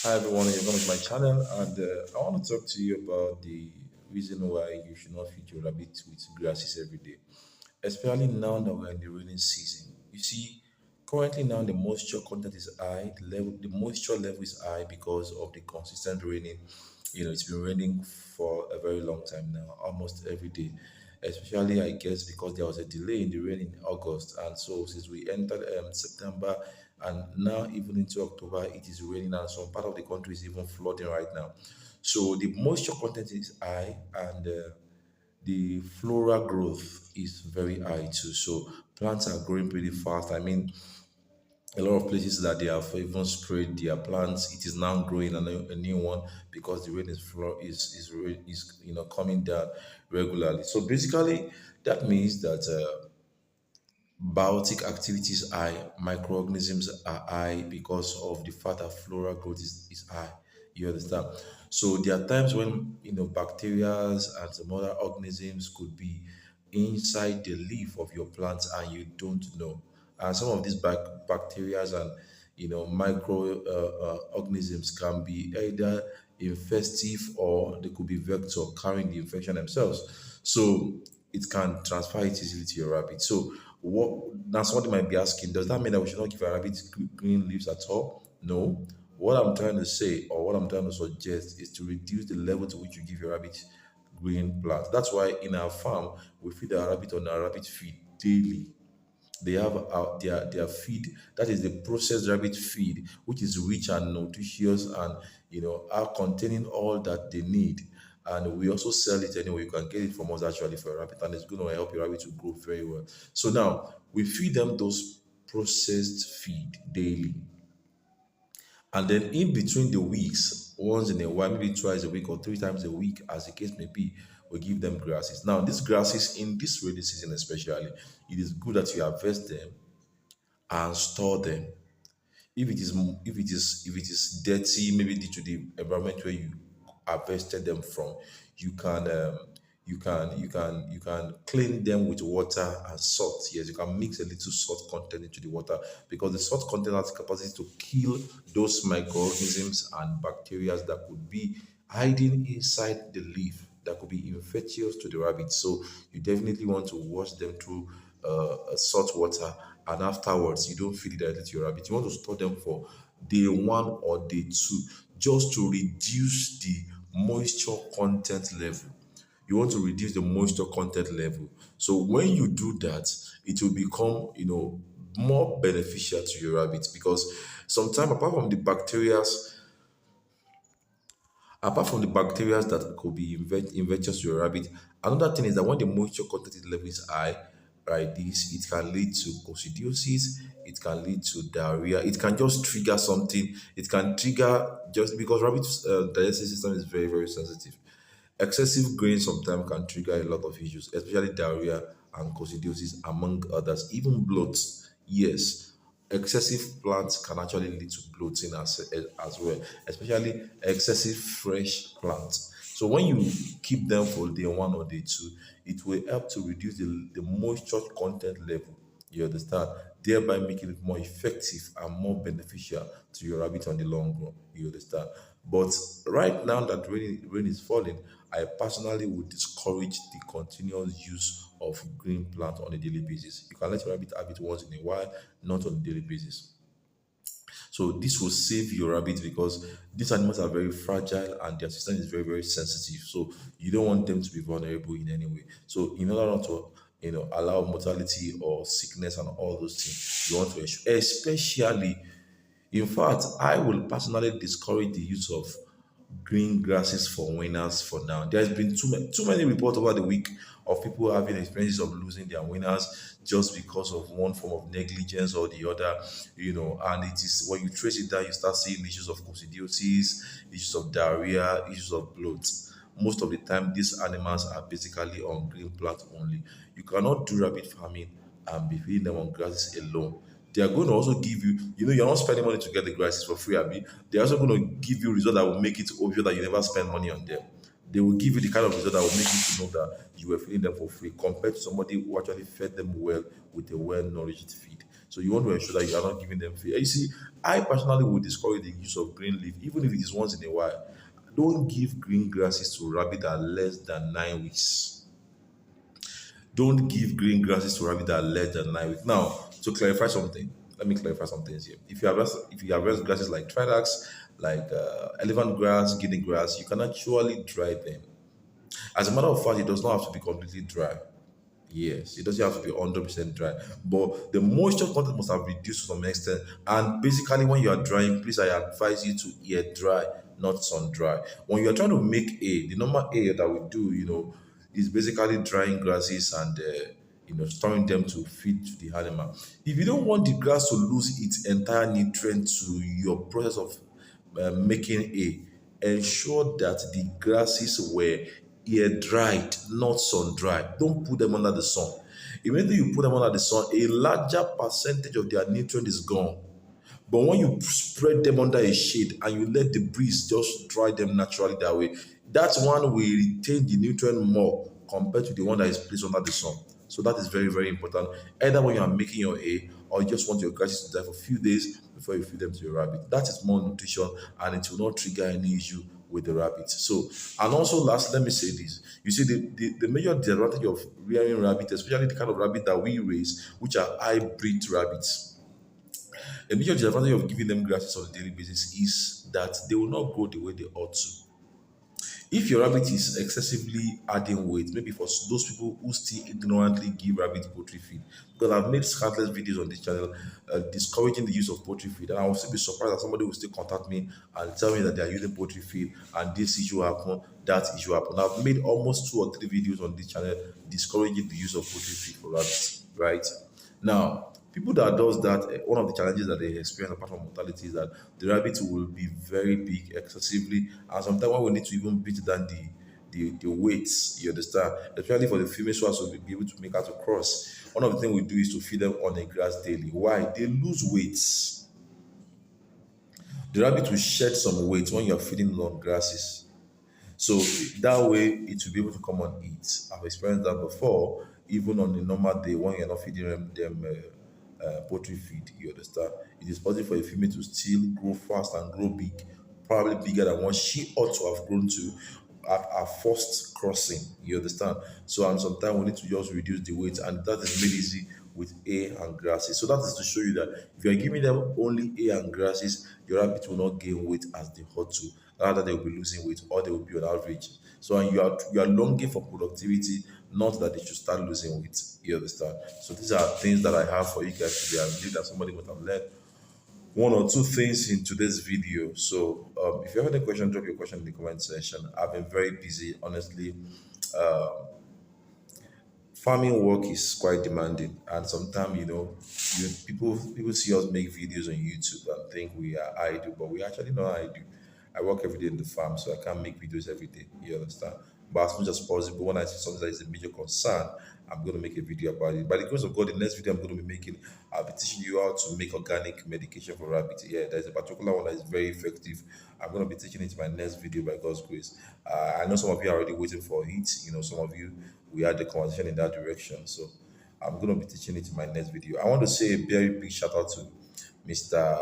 Hi everyone, welcome to my channel, and I want to talk to you about the reason why you should not feed your rabbit with grasses every day, especially now that we're in the rainy season. You see, currently now the moisture content is high, the moisture level is high because of the consistent raining. It's been raining for a very long time now, almost every day. Especially, I guess, because there was a delay in the rain in August, and so since we entered September and now even into October, it is raining, and some part of the country is even flooding right now. So the moisture content is high, and the floral growth is very high too. So plants are growing pretty fast. I mean, a lot of places that they have even sprayed their plants, it is now growing a new one because the rain is coming down regularly. So basically, that means that biotic activity is high, microorganisms are high because of the fact that floral growth is high. You understand? So there are times when bacteria and some other organisms could be inside the leaf of your plant and you don't know. And some of these bacteria and micro organisms can be either infestive or they could be vector carrying the infection themselves. So it can transfer it easily to your rabbit. So what now somebody might be asking, does that mean that we should not give our rabbit green leaves at all? No. What I'm trying to say or what I'm trying to suggest is to reduce the level to which you give your rabbit green plants. That's why in our farm we feed our rabbit on our rabbit feed daily. They have their feed, that is the processed rabbit feed, which is rich and nutritious and are containing all that they need. And we also sell it anyway. You can get it from us actually for a rabbit, and it's going to help your rabbit to grow very well. So now we feed them those processed feed daily, and then in between the weeks, once in a while, maybe twice a week or three times a week, as the case may be, we give them grasses. Now, these grasses in this rainy season, especially, it is good that you harvest them and store them. If it is dirty, maybe due to the environment where you harvested them from, you can you can clean them with water and salt. Yes, you can mix a little salt content into the water because the salt content has the capacity to kill those microorganisms and bacteria that could be hiding inside the leaf that could be infectious to the rabbit. So you definitely want to wash them through salt water, and afterwards you don't feed it directly to your rabbit. You want to store them for day one or day two, just to reduce the moisture content level. You want to reduce the moisture content level. So when you do that, it will become more beneficial to your rabbit because sometimes apart from the bacteria that could be infectious to your rabbit, another thing is that when the moisture content level is high, right, this it can lead to coccidiosis, it can lead to diarrhea, it can just trigger something, it can trigger just because rabbit's digestive system is very, very sensitive. Excessive grain sometimes can trigger a lot of issues, especially diarrhea and coccidiosis, among others, even bloat. Yes, excessive plants can actually lead to bloating as well, especially excessive fresh plants. So when you keep them for day one or day two, it will help to reduce the moisture content level. You understand? Thereby making it more effective and more beneficial to your rabbit on the long run. You understand? But right now that rain is falling, I personally would discourage the continuous use of green plant on a daily basis. You can let your rabbit have it once in a while, not on a daily basis. So this will save your rabbit because these animals are very fragile and their system is very, very sensitive. So you don't want them to be vulnerable in any way. So in order not to allow mortality or sickness and all those things, you want to ensure, especially, in fact, I will personally discourage the use of green grasses for winners for now. There's been too many reports over the week of people having experiences of losing their winners just because of one form of negligence or the other, and it is when you trace it down, you start seeing issues of coccidiosis, issues of diarrhea, issues of bloat. Most of the time, these animals are basically on green plant only. You cannot do rabbit farming and be feeding them on grasses alone. They are going to also give you, you're not spending money to get the grasses for free, Abi. They're also going to give you results that will make it obvious that you never spend money on them. They will give you the kind of result that will make you to know that you were feeding them for free compared to somebody who actually fed them well with a well nourished feed. So you want to ensure that you are not giving them feed. You see, I personally would discourage the use of green leaf, even if it is once in a while. Don't give green grasses to rabbit that are less than 9 weeks. Don't give green grasses to rabbit that are less than 9 weeks. Now, to clarify something, let me clarify some things here. If you harvest grasses like Tridax, like elephant grass, guinea grass, you can actually dry them. As a matter of fact, it does not have to be completely dry. Yes, it doesn't have to be 100% dry, but the moisture content must have reduced to some extent. And basically, when you are drying, please, I advise you to air dry, not sun dry. When you are trying to make hay, the normal hay that we do, is basically drying grasses and storing them to feed to the animal. If you don't want the grass to lose its entire nutrient to your process of making hay, ensure that the grasses were air dried, not sun dried. Don't put them under the sun. Immediately you put them under the sun, a larger percentage of their nutrient is gone. But when you spread them under a shade and you let the breeze just dry them naturally that way, that one will retain the nutrient more compared to the one that is placed under the sun. So that is very, very important. Either when you are making your hay or you just want your grasses to die for a few days before you feed them to your rabbit. That is more nutrition and it will not trigger any issue with the rabbit. So, and also last, let me say this. You see, the major disadvantage of rearing rabbit, especially the kind of rabbit that we raise, which are hybrid rabbits, a major disadvantage of giving them grasses on a daily basis is that they will not grow the way they ought to. If your rabbit is excessively adding weight, maybe for those people who still ignorantly give rabbit poultry feed, because I've made countless videos on this channel discouraging the use of poultry feed, and I will still be surprised that somebody will still contact me and tell me that they are using poultry feed and this issue happen, that issue happen. I've made almost 2 or 3 videos on this channel discouraging the use of poultry feed for rabbits, right? Now, people that does that, one of the challenges that they experience apart from mortality is that the rabbit will be very big excessively, and sometimes when we need to even beat down the weights, you understand, especially for the female swans to be able to make her to cross. One of the things we do is to feed them on a grass daily. Why? They lose weights. The rabbit will shed some weight when you are feeding on grasses. So that way it will be able to come and eat. I've experienced that before, even on a normal day when you're not feeding them poultry feed, you understand? It is possible for a female to still grow fast and grow big, probably bigger than what she ought to have grown to at our first crossing, you understand? So, and sometimes we need to just reduce the weight, and that is made easy with hay and grasses. So that is to show you that if you are giving them only hay and grasses, your rabbit will not gain weight as they ought to. Rather, they will be losing weight or they will be on average. So, and you are longing for productivity, not that they should start losing weight. You understand? So these are things that I have for you guys today. I believe that somebody would have learned 1 or 2 things in today's video. So if you have any question, drop your question in the comment section. I've been very busy, honestly. Farming work is quite demanding, and sometimes people see us make videos on YouTube and think we are idle, but we actually not idle. I work every day in the farm, so I can't make videos every day. You understand? But as much as possible, when I see something that is a major concern, I'm going to make a video about it. By the grace of God, the next video I'm going to be making, I'll be teaching you how to make organic medication for rabbit. Yeah, there's a particular one that is very effective. I'm going to be teaching it in my next video by God's grace. I know some of you are already waiting for it. Some of you, we had the conversation in that direction. So I'm going to be teaching it in my next video. I want to say a very big shout out to Mr.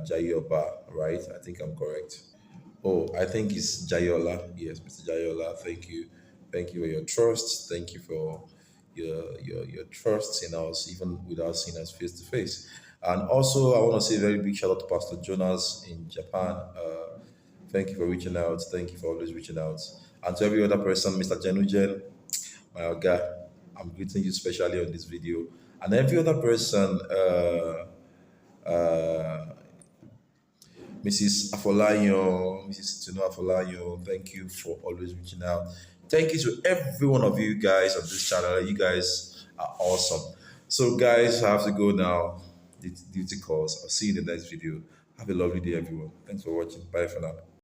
Jayoba, right? I think I'm correct. Oh, I think it's Jayola. Yes, Mr. Jayola. Thank you. Thank you for your trust. Thank you for your trust in us, even without seeing us face to face. And also, I want to say a very big shout out to Pastor Jonas in Japan. Thank you for reaching out. Thank you for always reaching out. And to every other person, Mr. Janujen, my guy, I'm greeting you especially on this video. And every other person, Mrs. Afolayo, Mrs. Tino Afolayo, thank you for always reaching out. Thank you to every one of you guys on this channel. You guys are awesome. So, guys, I have to go now. Duty calls. I'll see you in the next video. Have a lovely day, everyone. Thanks for watching. Bye for now.